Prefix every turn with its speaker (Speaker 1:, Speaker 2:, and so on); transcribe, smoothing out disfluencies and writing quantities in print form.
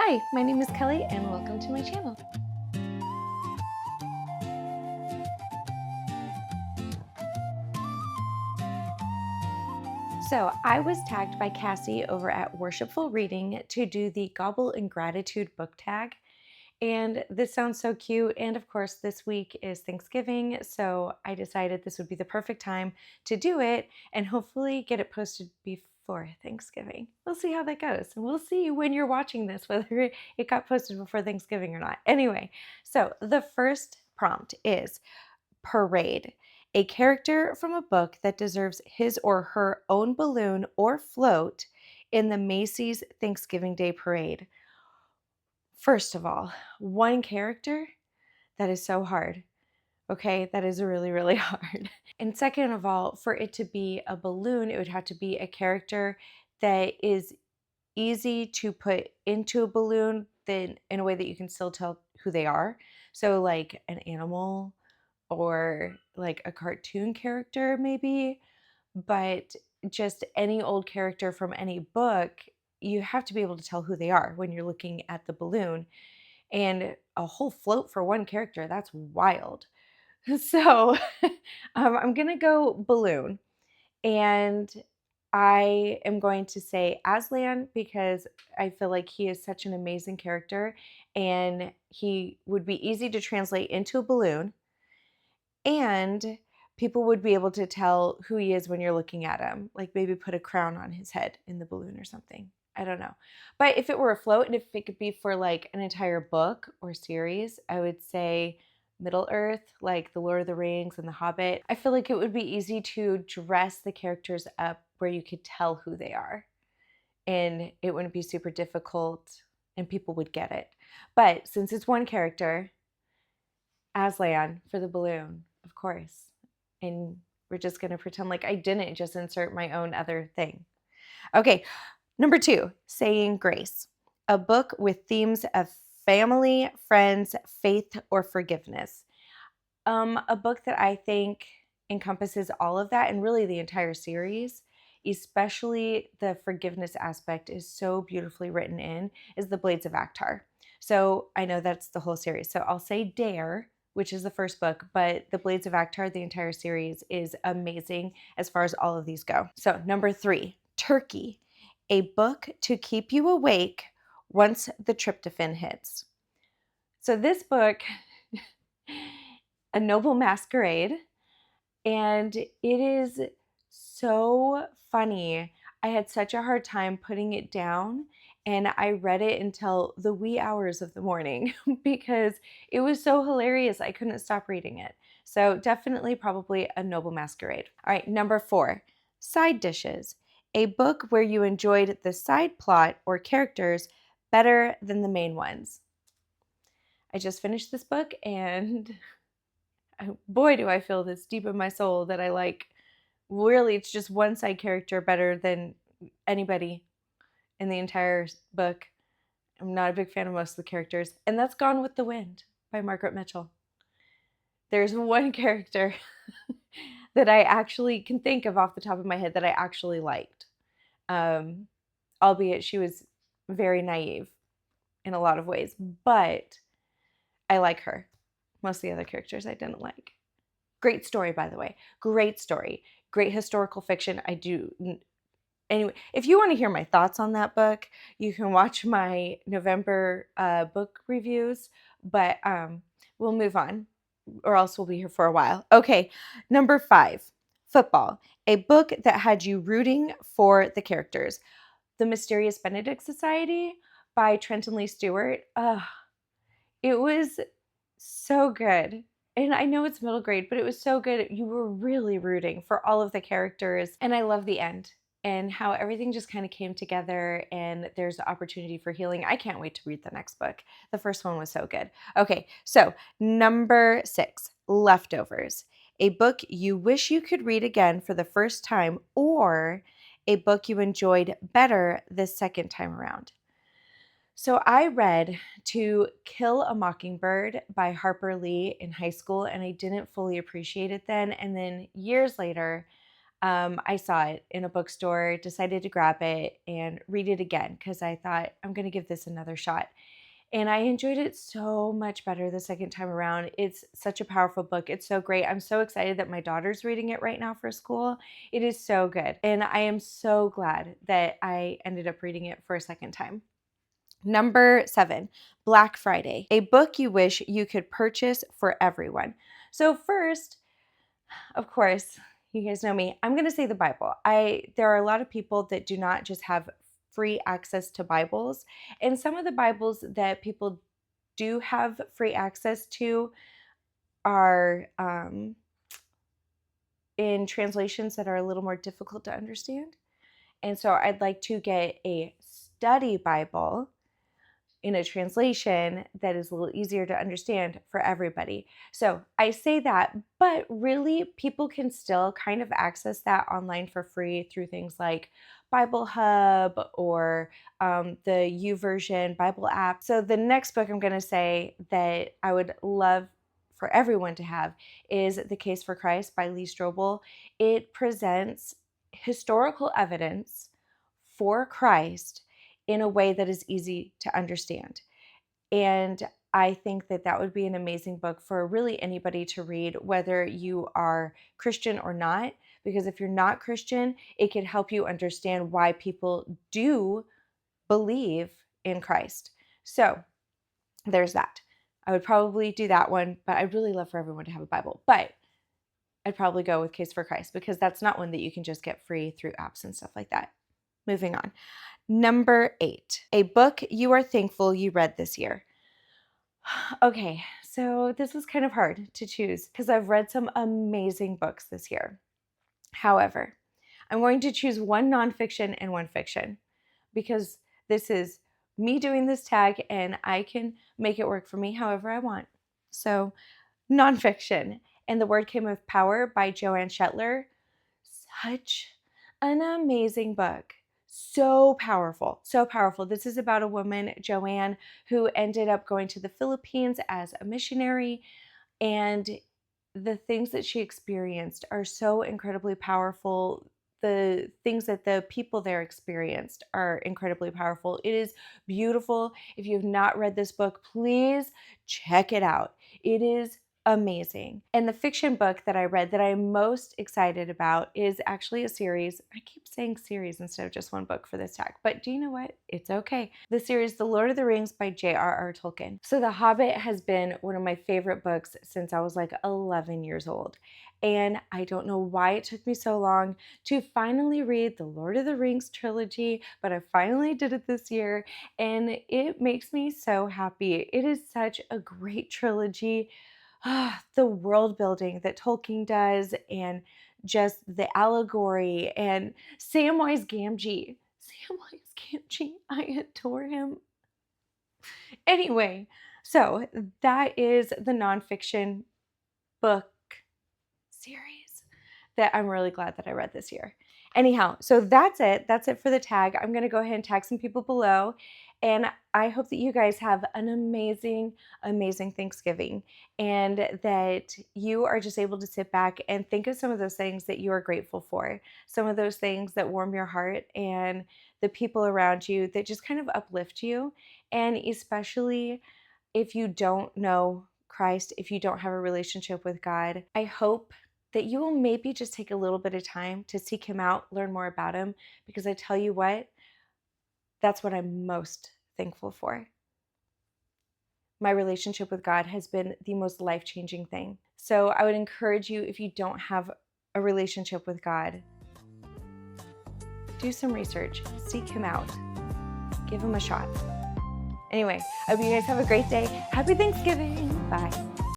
Speaker 1: Hi, my name is Kelly and welcome to my channel. So I was tagged by Cassie over at Worshipful Reading to do the Gobble Gratitude Book Tag. And this sounds so cute. And of course, this week is Thanksgiving. So I decided this would be the perfect time to do it and hopefully get it posted before Thanksgiving. We'll see how that goes. And we'll see when you're watching this, whether it got posted before Thanksgiving or not. Anyway, so the first prompt is parade, a character from a book that deserves his or her own balloon or float in the Macy's Thanksgiving Day Parade. First of all, one character, that is so hard. Okay, that is really, really hard. And second of all, for it to be a balloon, it would have to be a character that is easy to put into a balloon then in a way that you can still tell who they are. So like an animal or like a cartoon character maybe, but just any old character from any book, you have to be able to tell who they are when you're looking at the balloon. And a whole float for one character, that's wild. So I'm gonna go balloon. And I am going to say Aslan because I feel like he is such an amazing character and he would be easy to translate into a balloon and people would be able to tell who he is when you're looking at him, like maybe put a crown on his head in the balloon or something. I don't know. But if it were a float and if it could be for like an entire book or series, I would say Middle Earth, like The Lord of the Rings and The Hobbit. I feel like it would be easy to dress the characters up where you could tell who they are. And it wouldn't be super difficult and people would get it. But since it's one character, Aslan for the balloon, of course. And we're just going to pretend like I didn't just insert my own other thing. Okay, number 2, Saying Grace, a book with themes of family, friends, faith, or forgiveness. A book that I think encompasses all of that and really the entire series, especially the forgiveness aspect is so beautifully written in, is The Blades of Actar. So I know that's the whole series. So I'll say Dare, which is the first book, but The Blades of Actar, the entire series, is amazing as far as all of these go. So number 3, Turkey, a book to keep you awake once the tryptophan hits. So this book, A Noble Masquerade, and it is so funny. I had such a hard time putting it down, and I read it until the wee hours of the morning because it was so hilarious. I couldn't stop reading it. So definitely probably A Noble Masquerade. All right, number 4, Side Dishes, a book where you enjoyed the side plot or characters better than the main ones. I just finished this book and boy, do I feel this deep in my soul that I like. Really, it's just one side character better than anybody in the entire book. I'm not a big fan of most of the characters, and that's Gone with the Wind by Margaret Mitchell. There's one character that I actually can think of off the top of my head that I actually liked, um, albeit she was very naive in a lot of ways, but I like her. Most of the other characters I didn't like. Great story, by the way. Great story. Great historical fiction. I do. Anyway, if you want to hear my thoughts on that book, you can watch my November book reviews, but we'll move on or else we'll be here for a while. Okay, number 5, Football, a book that had you rooting for the characters. The Mysterious Benedict Society by Trenton Lee Stewart. It was so good. And I know it's middle grade, but it was so good. You were really rooting for all of the characters. And I love the end and how everything just kind of came together and there's the opportunity for healing. I can't wait to read the next book. The first one was so good. Okay, so number 6, Leftovers, a book you wish you could read again for the first time or a book you enjoyed better the second time around. So I read To Kill a Mockingbird by Harper Lee in high school, and I didn't fully appreciate it then. And then years later, I saw it in a bookstore, decided to grab it and read it again because I thought I'm going to give this another shot. And I enjoyed it so much better the second time around. It's such a powerful book. It's so great. I'm so excited that my daughter's reading it right now for school. It is so good. And I am so glad that I ended up reading it for a second time. Number 7, Black Friday, a book you wish you could purchase for everyone. So first, of course, you guys know me, I'm going to say the Bible. There are a lot of people that do not just have free access to Bibles, and some of the Bibles that people do have free access to are in translations that are a little more difficult to understand. And so I'd like to get a study Bible in a translation that is a little easier to understand for everybody. So I say that, but really people can still kind of access that online for free through things like Bible Hub or the YouVersion Bible app. So the next book I'm going to say that I would love for everyone to have is The Case for Christ by Lee Strobel. It presents historical evidence for Christ in a way that is easy to understand. And I think that that would be an amazing book for really anybody to read, whether you are Christian or not, because if you're not Christian, it can help you understand why people do believe in Christ. So there's that. I would probably do that one, but I'd really love for everyone to have a Bible. But I'd probably go with Case for Christ because that's not one that you can just get free through apps and stuff like that. Moving on. Number 8, a book you are thankful you read this year. Okay, so this was kind of hard to choose because I've read some amazing books this year. However, I'm going to choose one nonfiction and one fiction because this is me doing this tag and I can make it work for me however I want. So, nonfiction, and the word came with Power by Joanne Shetler. Such an amazing book. So powerful, so powerful. This is about a woman, Joanne, who ended up going to the Philippines as a missionary, and the things that she experienced are so incredibly powerful. The things that the people there experienced are incredibly powerful. It is beautiful. If you've not read this book, please check it out. It is amazing. And the fiction book that I read that I'm most excited about is actually a series. I keep saying series instead of just one book for this tag, but do you know what? It's okay. The series The Lord of the Rings by J.R.R. Tolkien. So The Hobbit has been one of my favorite books since I was like 11 years old. And I don't know why it took me so long to finally read the Lord of the Rings trilogy, but I finally did it this year, and it makes me so happy. It is such a great trilogy. The world building that Tolkien does, and just the allegory, and Samwise Gamgee. Samwise Gamgee, I adore him. Anyway, so that is the nonfiction book series that I'm really glad that I read this year. Anyhow, so that's it. That's it for the tag. I'm going to go ahead and tag some people below. And I hope that you guys have an amazing, amazing Thanksgiving, and that you are just able to sit back and think of some of those things that you are grateful for, some of those things that warm your heart, and the people around you that just kind of uplift you. And especially if you don't know Christ, if you don't have a relationship with God, I hope that you will maybe just take a little bit of time to seek Him out, learn more about Him, because I tell you what, that's what I'm most thankful for. My relationship with God has been the most life-changing thing. So I would encourage you, if you don't have a relationship with God, do some research, seek Him out, give Him a shot. Anyway, I hope you guys have a great day. Happy Thanksgiving. Bye.